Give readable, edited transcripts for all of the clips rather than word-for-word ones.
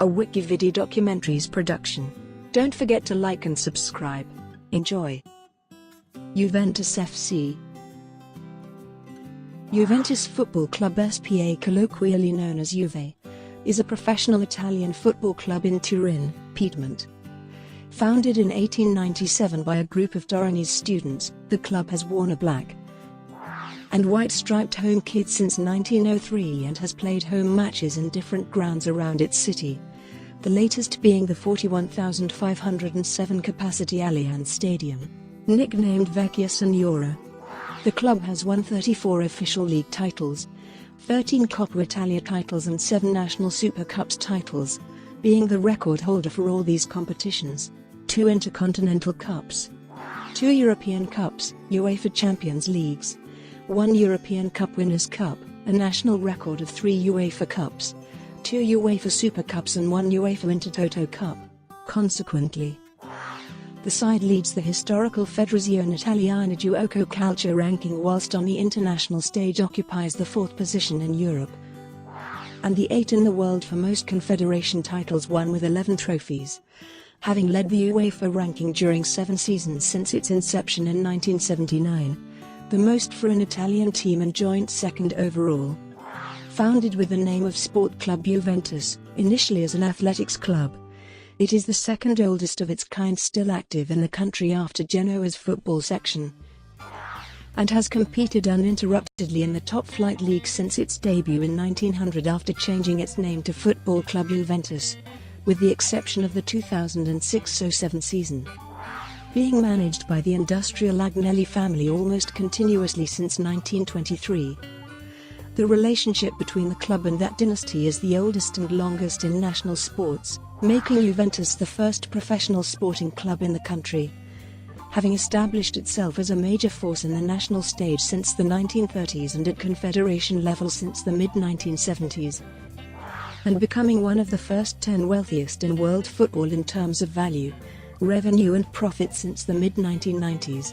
a WikiVidi documentaries production. Don't forget to like and subscribe. Enjoy. Juventus F.C. Juventus Football Club S.p.A, colloquially known as Juve, is a professional Italian football club in Turin, Piedmont. Founded in 1897 by a group of Torinese students, the club has worn a black and white striped home kit since 1903 and has played home matches in different grounds around its city, the latest being the 41,507 capacity Allianz Stadium, nicknamed Vecchia Signora. The club has won 34 official league titles, 13 Coppa Italia titles and 7 national Super Cups titles, being the record holder for all these competitions, 2 Intercontinental Cups, 2 European Cups, UEFA Champions Leagues, 1 European Cup Winners' Cup, a national record of 3 UEFA Cups, 2 UEFA Super Cups and 1 UEFA Intertoto Cup. Consequently, the side leads the historical Federazione Italiana Giuoco Calcio ranking, whilst on the international stage occupies the 4th position in Europe and the 8th in the world for most confederation titles won, with 11 trophies, having led the UEFA ranking during 7 seasons since its inception in 1979, the most for an Italian team and joint 2nd overall. Founded with the name of Sport Club Juventus, initially as an athletics club, it is the 2nd oldest of its kind still active in the country after Genoa's football section, and has competed uninterruptedly in the top-flight league since its debut in 1900 after changing its name to Football Club Juventus, with the exception of the 2006-07 season, being managed by the industrial Agnelli family almost continuously since 1923. The relationship between the club and that dynasty is the oldest and longest in national sports, making Juventus the first professional sporting club in the country, having established itself as a major force in the national stage since the 1930s and at confederation level since the mid-1970s, and becoming one of the first 10 wealthiest in world football in terms of value, revenue and profit since the mid-1990s,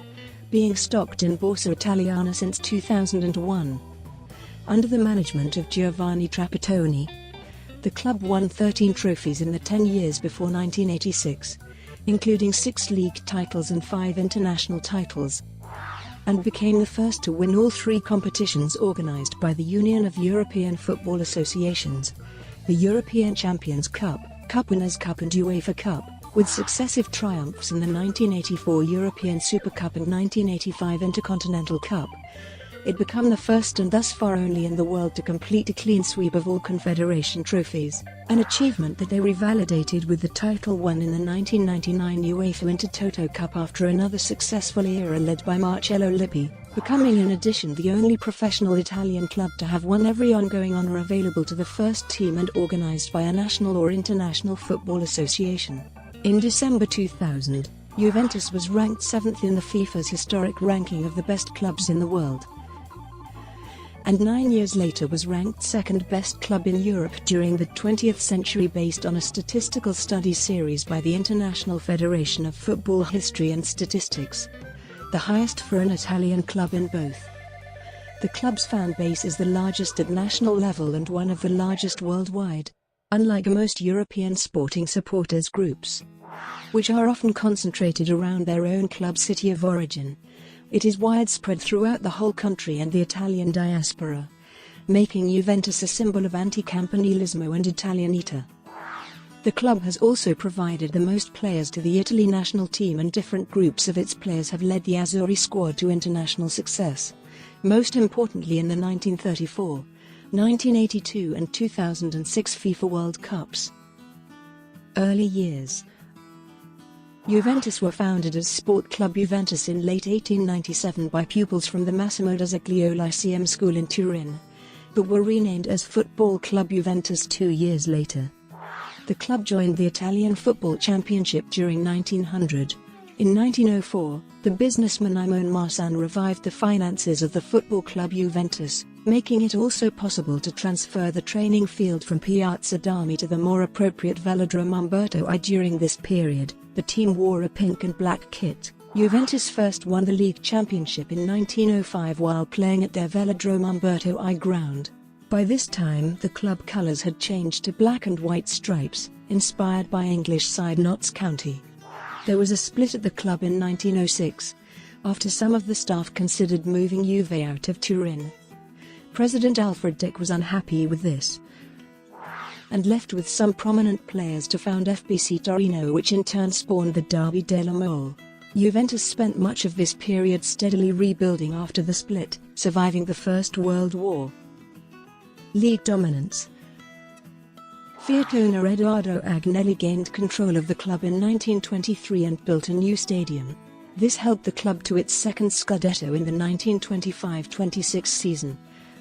being stocked in Borsa Italiana since 2001. Under the management of Giovanni Trapattoni, the club won 13 trophies in the 10 years before 1986, including 6 league titles and 5 international titles, and became the first to win all 3 competitions organized by the Union of European Football Associations, the European Champions Cup, Cup Winners' Cup and UEFA Cup, with successive triumphs in the 1984 European Super Cup and 1985 Intercontinental Cup. It became the first and thus far only in the world to complete a clean sweep of all confederation trophies, an achievement that they revalidated with the title won in the 1999 UEFA Intertoto Cup after another successful era led by Marcello Lippi, becoming in addition the only professional Italian club to have won every ongoing honour available to the first team and organised by a national or international football association. In December 2000, Juventus was ranked 7th in the FIFA's historic ranking of the best clubs in the world, and 9 years later was ranked 2nd best club in Europe during the 20th century based on a statistical study series by the International Federation of Football History and Statistics, the highest for an Italian club in both. The club's fan base is the largest at national level and one of the largest worldwide, unlike most European sporting supporters groups, which are often concentrated around their own club city of origin. It is widespread throughout the whole country and the Italian diaspora, making Juventus a symbol of anti-campanilismo and Italianita. The club has also provided the most players to the Italy national team, and different groups of its players have led the Azzurri squad to international success, most importantly in the 1934, 1982 and 2006 FIFA World Cups. Early years. Juventus were founded as Sport Club Juventus in late 1897 by pupils from the Massimo d'Azeglio Lyceum School in Turin, but were renamed as Football Club Juventus 2 years later. The club joined the Italian Football Championship during 1900. In 1904, the businessman Imone Marsan revived the finances of the Football Club Juventus, making it also possible to transfer the training field from Piazza d'Armi to the more appropriate Velodrome Umberto I. During this period, the team wore a pink and black kit. Juventus first won the league championship in 1905 while playing at their Velodrome Umberto I ground. By this time the club colours had changed to black and white stripes, inspired by English side Notts County. There was a split at the club in 1906, after some of the staff considered moving Juve out of Turin. President Alfred Dick was unhappy with this, and left with some prominent players to found FBC Torino, which in turn spawned the Derby della Mole. Juventus spent much of this period steadily rebuilding after the split, surviving the First World War. League dominance. Fiat owner Edoardo Agnelli gained control of the club in 1923 and built a new stadium. This helped the club to its second Scudetto in the 1925-26 season,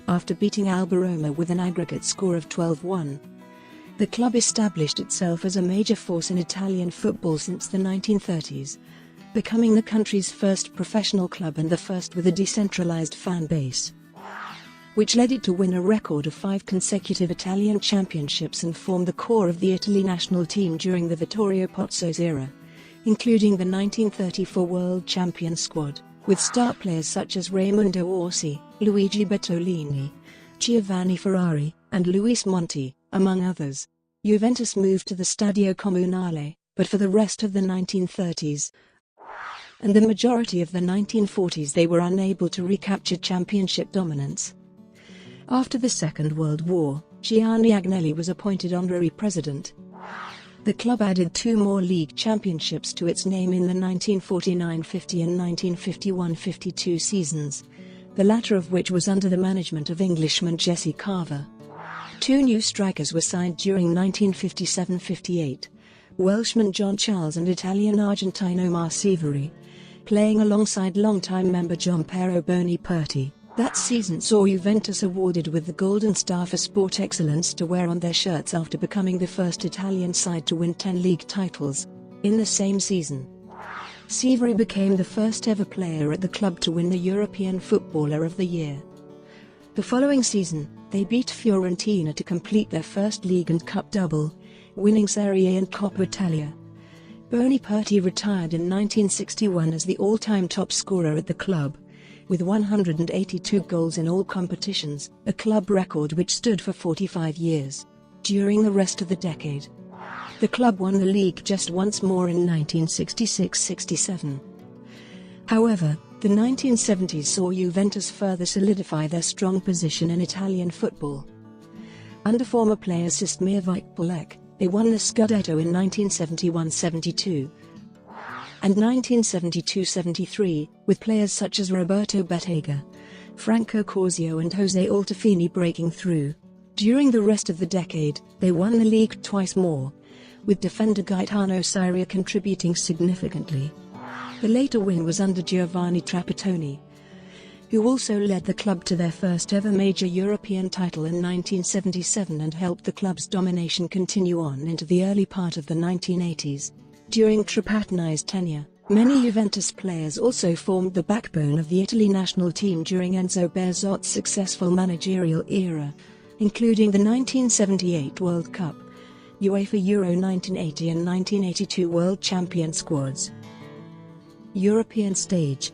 after beating Alba Roma with an aggregate score of 12-1. The club established itself as a major force in Italian football since the 1930s, becoming the country's first professional club and the first with a decentralized fan base, which led it to win a record of 5 consecutive Italian championships and form the core of the Italy national team during the Vittorio Pozzo's era, including the 1934 World Champion squad, with star players such as Raimondo Orsi, Luigi Bettolini, Giovanni Ferrari, and Luis Monti, among others. Juventus moved to the Stadio Comunale, but for the rest of the 1930s and the majority of the 1940s they were unable to recapture championship dominance. After the Second World War, Gianni Agnelli was appointed honorary president. The club added 2 more league championships to its name in the 1949-50 and 1951-52 seasons, the latter of which was under the management of Englishman Jesse Carver. 2 new strikers were signed during 1957-58, Welshman John Charles and Italian Argentine Omar Severi, playing alongside longtime member Gianpiero Boniperti. That season saw Juventus awarded with the Golden Star for sport excellence to wear on their shirts after becoming the first Italian side to win 10 league titles. In the same season, Severi became the first ever player at the club to win the European Footballer of the Year. The following season, they beat Fiorentina to complete their first league and cup double, winning Serie A and Coppa Italia. Boniperti retired in 1961 as the all-time top scorer at the club, with 182 goals in all competitions, a club record which stood for 45 years. During the rest of the decade, the club won the league just once more in 1966-67. However, the 1970s saw Juventus further solidify their strong position in Italian football. Under former player Sistmir Vajtpolek, they won the Scudetto in 1971-72 and 1972-73, with players such as Roberto Bettega, Franco Corsio and Jose Altafini breaking through. During the rest of the decade, they won the league twice more, with defender Gaetano Siria contributing significantly. The later win was under Giovanni Trapattoni, who also led the club to their first ever major European title in 1977 and helped the club's domination continue on into the early part of the 1980s. During Trapattoni's tenure, many Juventus players also formed the backbone of the Italy national team during Enzo Bearzot's successful managerial era, including the 1978 World Cup, UEFA Euro 1980 and 1982 World Champion squads. European stage.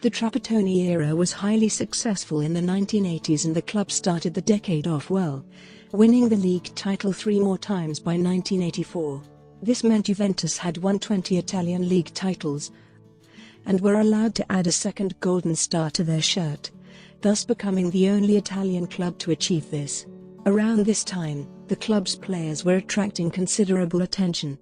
The Trapattoni era was highly successful in the 1980s and the club started the decade off well, winning the league title 3 more times by 1984. This meant Juventus had won 20 Italian league titles and were allowed to add a second Golden Star to their shirt, thus becoming the only Italian club to achieve this. Around this time, the club's players were attracting considerable attention,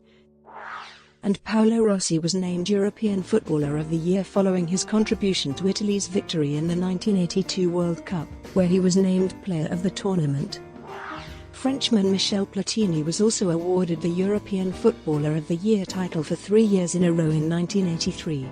and Paolo Rossi was named European Footballer of the Year following his contribution to Italy's victory in the 1982 World Cup, where he was named Player of the Tournament. Frenchman Michel Platini was also awarded the European Footballer of the Year title for 3 years in a row in 1983,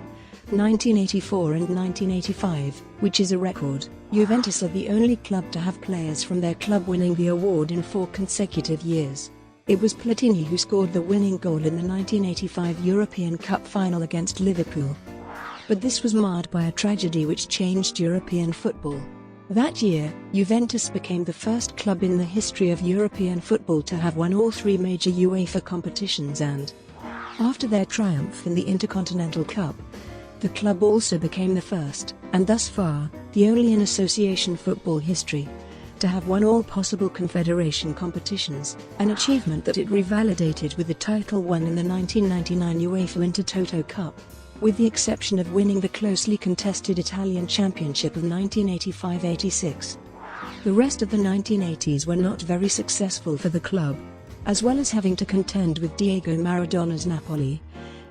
1984 and 1985, which is a record. Juventus are the only club to have players from their club winning the award in 4 consecutive years. It was Platini who scored the winning goal in the 1985 European Cup final against Liverpool. But this was marred by a tragedy which changed European football. That year, Juventus became the first club in the history of European football to have won all 3 major UEFA competitions and, after their triumph in the Intercontinental Cup, the club also became the first, and thus far, the only in association football history to have won all possible confederation competitions, an achievement that it revalidated with the title won in the 1999 UEFA Intertoto Cup, with the exception of winning the closely contested Italian Championship of 1985-86. The rest of the 1980s were not very successful for the club, as well as having to contend with Diego Maradona's Napoli.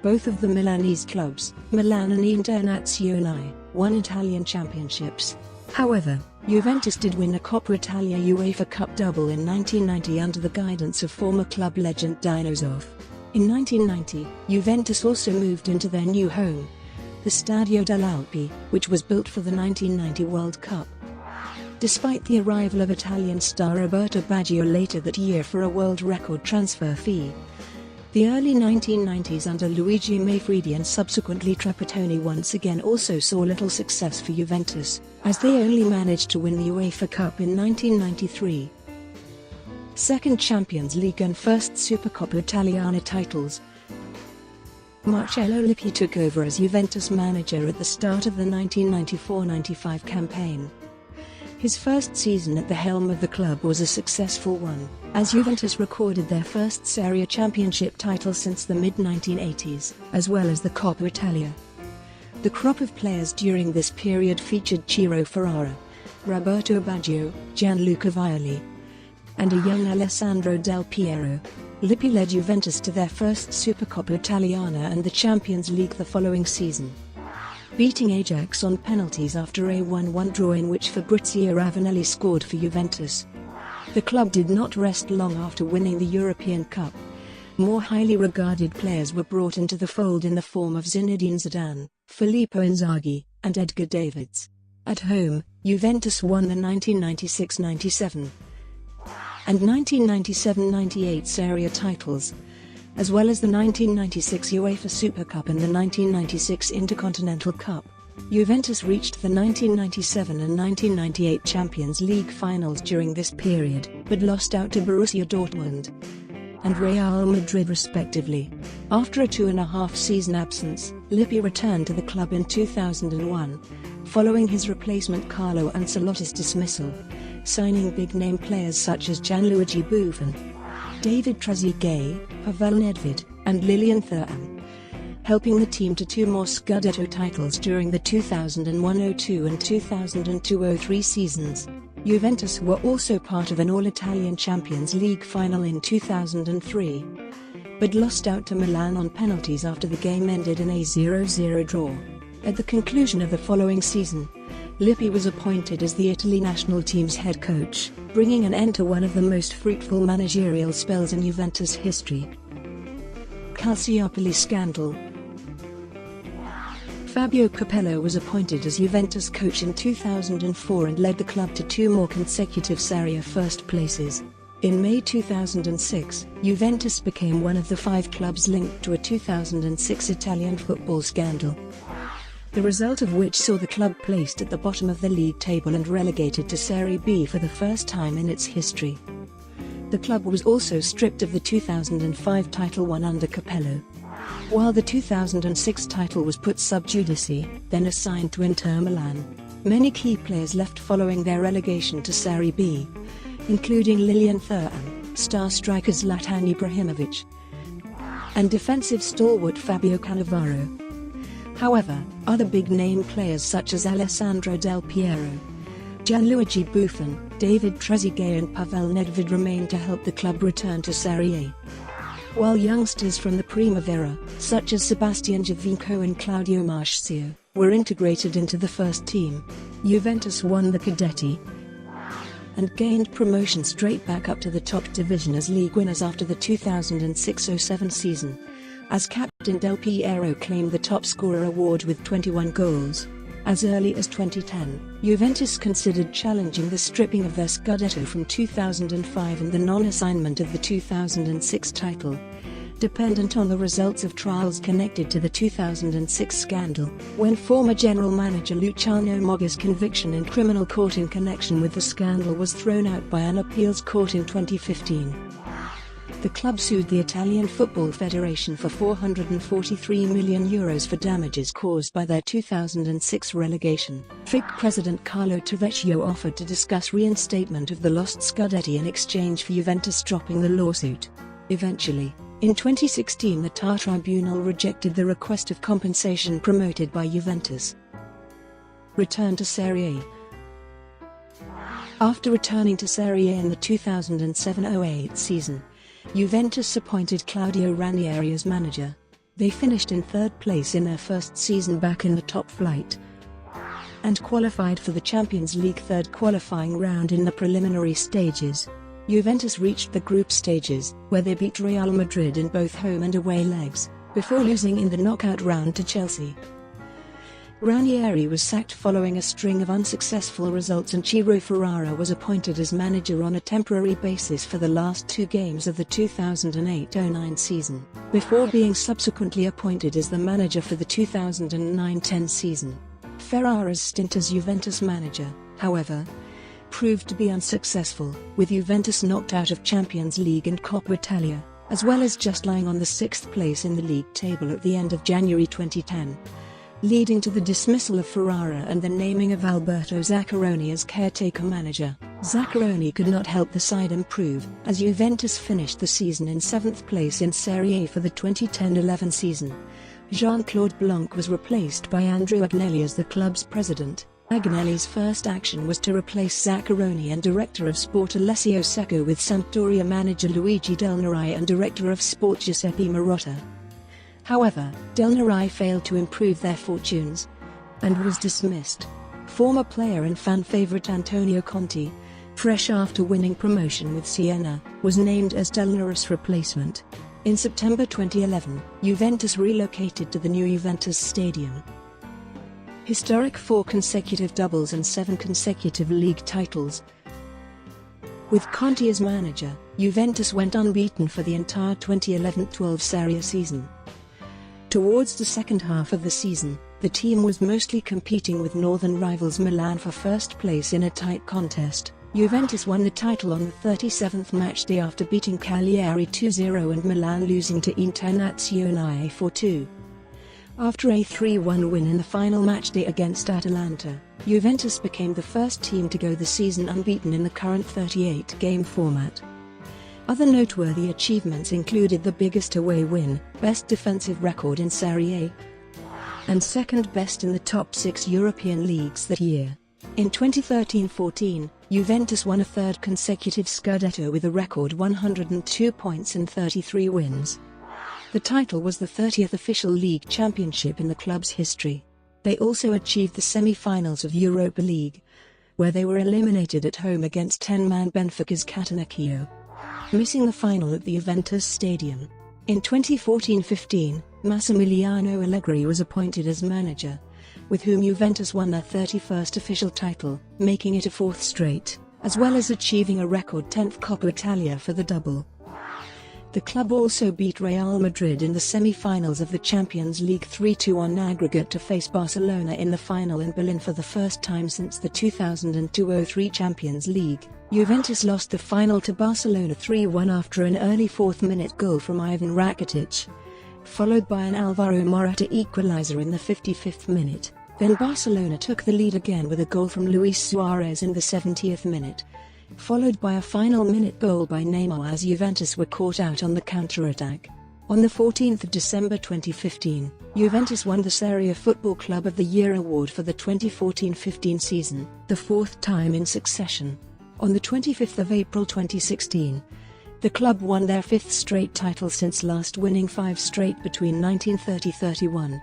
Both of the Milanese clubs, Milan and Internazionale, won Italian championships. However, Juventus did win a Coppa Italia UEFA Cup double in 1990 under the guidance of former club legend Dino Zoff. In 1990, Juventus also moved into their new home, the Stadio dell'Alpi, which was built for the 1990 World Cup. Despite the arrival of Italian star Roberto Baggio later that year for a world record transfer fee, the early 1990s under Luigi Manfredi and subsequently Trapattoni once again also saw little success for Juventus, as they only managed to win the UEFA Cup in 1993. Second Champions League and first Supercoppa Italiana titles. Marcello Lippi took over as Juventus manager at the start of the 1994-95 campaign. His first season at the helm of the club was a successful one, as Juventus recorded their first Serie A championship title since the mid-1980s, as well as the Coppa Italia. The crop of players during this period featured Ciro Ferrara, Roberto Baggio, Gianluca Vialli, and a young Alessandro Del Piero. Lippi led Juventus to their first Supercoppa Italiana and the Champions League the following season, beating Ajax on penalties after a 1-1 draw in which Fabrizio Ravanelli scored for Juventus. The club did not rest long after winning the European Cup. More highly regarded players were brought into the fold in the form of Zinedine Zidane, Filippo Inzaghi, and Edgar Davids. At home, Juventus won the 1996-97 and 1997-98 Serie A titles, as well as the 1996 UEFA Super Cup and the 1996 Intercontinental Cup. Juventus reached the 1997 and 1998 Champions League finals during this period, but lost out to Borussia Dortmund and Real Madrid respectively. After a 2.5-season absence, Lippi returned to the club in 2001, following his replacement Carlo Ancelotti's dismissal, signing big-name players such as Gianluigi Buffon, David Trezeguet, Pavel Nedved, and Lilian Thuram, helping the team to 2 more Scudetto titles during the 2001-02 and 2002-03 seasons. Juventus were also part of an All-Italian Champions League final in 2003, but lost out to Milan on penalties after the game ended in a 0-0 draw. At the conclusion of the following season, Lippi was appointed as the Italy national team's head coach, bringing an end to one of the most fruitful managerial spells in Juventus history. Calciopoli scandal. Fabio Capello was appointed as Juventus coach in 2004 and led the club to 2 more consecutive Serie A first places. In May 2006, Juventus became one of the 5 clubs linked to a 2006 Italian football scandal, the result of which saw the club placed at the bottom of the league table and relegated to Serie B for the first time in its history. The club was also stripped of the 2005 title won under Capello, while the 2006 title was put sub judice, then assigned to Inter Milan. Many key players left following their relegation to Serie B, including Lilian Thuram, star striker Zlatan Ibrahimovic, and defensive stalwart Fabio Cannavaro. However, other big-name players such as Alessandro Del Piero, Gianluigi Buffon, David Trezeguet and Pavel Nedved remained to help the club return to Serie A, while youngsters from the Primavera, such as Sebastian Giovinco and Claudio Marchisio, were integrated into the first team. Juventus won the Cadetti and gained promotion straight back up to the top division as league winners after the 2006-07 season, as captain Del Piero claimed the top scorer award with 21 goals. As early as 2010, Juventus considered challenging the stripping of their Scudetto from 2005 and the non-assignment of the 2006 title, dependent on the results of trials connected to the 2006 scandal, when former general manager Luciano Moggia's conviction in criminal court in connection with the scandal was thrown out by an appeals court in 2015. The club sued the Italian Football Federation for €443 million for damages caused by their 2006 relegation. FIC president Carlo Tavecchio offered to discuss reinstatement of the lost Scudetti in exchange for Juventus dropping the lawsuit. Eventually, in 2016 the TAR tribunal rejected the request of compensation promoted by Juventus. Return to Serie A. After returning to Serie A in the 2007-08 season, Juventus appointed Claudio Ranieri as manager. They finished in third place in their first season back in the top flight, and qualified for the Champions League third qualifying round in the preliminary stages. Juventus reached the group stages, where they beat Real Madrid in both home and away legs, before losing in the knockout round to Chelsea. Ranieri was sacked following a string of unsuccessful results, and Ciro Ferrara was appointed as manager on a temporary basis for the last two games of the 2008-09 season, before being subsequently appointed as the manager for the 2009-10 season. Ferrara's stint as Juventus manager, however, proved to be unsuccessful, with Juventus knocked out of Champions League and Coppa Italia, as well as just lying on the sixth place in the league table at the end of January 2010. Leading to the dismissal of Ferrara and the naming of Alberto Zaccheroni as caretaker manager. Zaccheroni could not help the side improve, as Juventus finished the season in seventh place in Serie A for the 2010-11 season. Jean-Claude Blanc was replaced by Andrew Agnelli as the club's president. Agnelli's first action was to replace Zaccheroni and director of sport Alessio Secco with Sampdoria manager Luigi Del Neri and director of sport Giuseppe Marotta. However, Del Neri failed to improve their fortunes, and was dismissed. Former player and fan favourite Antonio Conte, fresh after winning promotion with Siena, was named as Del Neri's replacement. In September 2011, Juventus relocated to the new Juventus Stadium. Historic 4 consecutive doubles and 7 consecutive league titles. With Conte as manager, Juventus went unbeaten for the entire 2011-12 Serie A season. Towards the second half of the season, the team was mostly competing with northern rivals Milan for first place in a tight contest. Juventus won the title on the 37th matchday after beating Cagliari 2-0 and Milan losing to Internazionale 4-2. After a 3-1 win in the final matchday against Atalanta, Juventus became the first team to go the season unbeaten in the current 38-game format. Other noteworthy achievements included the biggest away win, best defensive record in Serie A, and second best in the top 6 European leagues that year. In 2013-14, Juventus won a third consecutive Scudetto with a record 102 points and 33 wins. The title was the 30th official league championship in the club's history. They also achieved the semi-finals of Europa League, where they were eliminated at home against 10-man Benfica's Catanaccio, missing the final at the Juventus Stadium. In 2014-15, Massimiliano Allegri was appointed as manager, with whom Juventus won their 31st official title, making it a 4th straight, as well as achieving a record 10th Coppa Italia for the double. The club also beat Real Madrid in the semi-finals of the Champions League 3-2 on aggregate to face Barcelona in the final in Berlin for the first time since the 2002-03 Champions League. Juventus lost the final to Barcelona 3-1 after an early 4th-minute goal from Ivan Rakitic, followed by an Alvaro Morata equalizer in the 55th minute. Then Barcelona took the lead again with a goal from Luis Suarez in the 70th minute, followed by a final minute goal by Neymar as Juventus were caught out on the counter-attack. On the 14th of December 2015, Juventus won the Serie A Football Club of the Year award for the 2014-15 season, the 4th time in succession. On the 25th of April 2016, the club won their 5th straight title since last winning 5 straight between 1930-31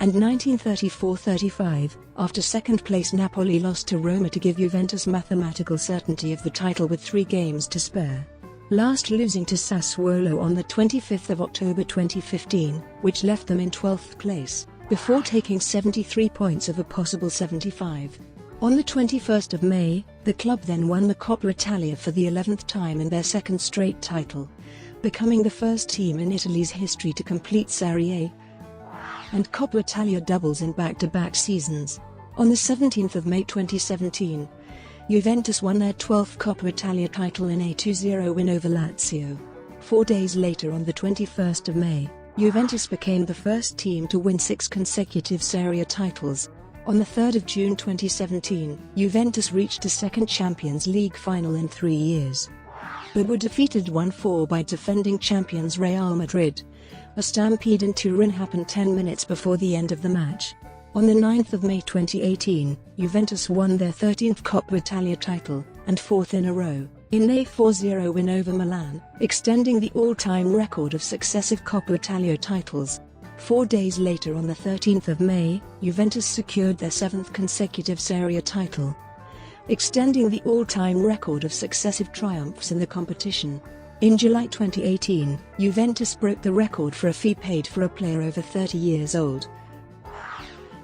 and 1934-35, after second-place Napoli lost to Roma to give Juventus mathematical certainty of the title with 3 games to spare, last losing to Sassuolo on the 25th of October 2015, which left them in 12th place, before taking 73 points of a possible 75. On the 21st of May, the club then won the Coppa Italia for the 11th time in their 2nd straight title, becoming the first team in Italy's history to complete Serie A and Coppa Italia doubles in back-to-back seasons. On the 17th of May 2017, Juventus won their 12th Coppa Italia title in a 2-0 win over Lazio. 4 days later, on the 21st of May, Juventus became the first team to win 6 consecutive Serie A titles. On the 3rd of June 2017, Juventus reached a second Champions League final in 3 years, but were defeated 1-4 by defending champions Real Madrid. A stampede in Turin happened 10 minutes before the end of the match. On the 9th of May 2018, Juventus won their 13th Coppa Italia title, and 4th in a row, in a 4-0 win over Milan, extending the all-time record of successive Coppa Italia titles. 4 days later, on the 13th of May, Juventus secured their 7th consecutive Serie A title, extending the all-time record of successive triumphs in the competition. In July 2018, Juventus broke the record for a fee paid for a player over 30 years old,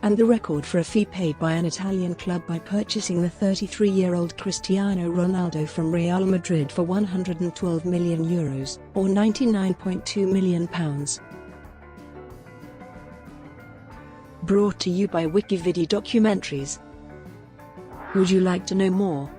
and the record for a fee paid by an Italian club by purchasing the 33-year-old Cristiano Ronaldo from Real Madrid for €112 million, or £99.2 million. Brought to you by WikiVidi documentaries. Would you like to know more?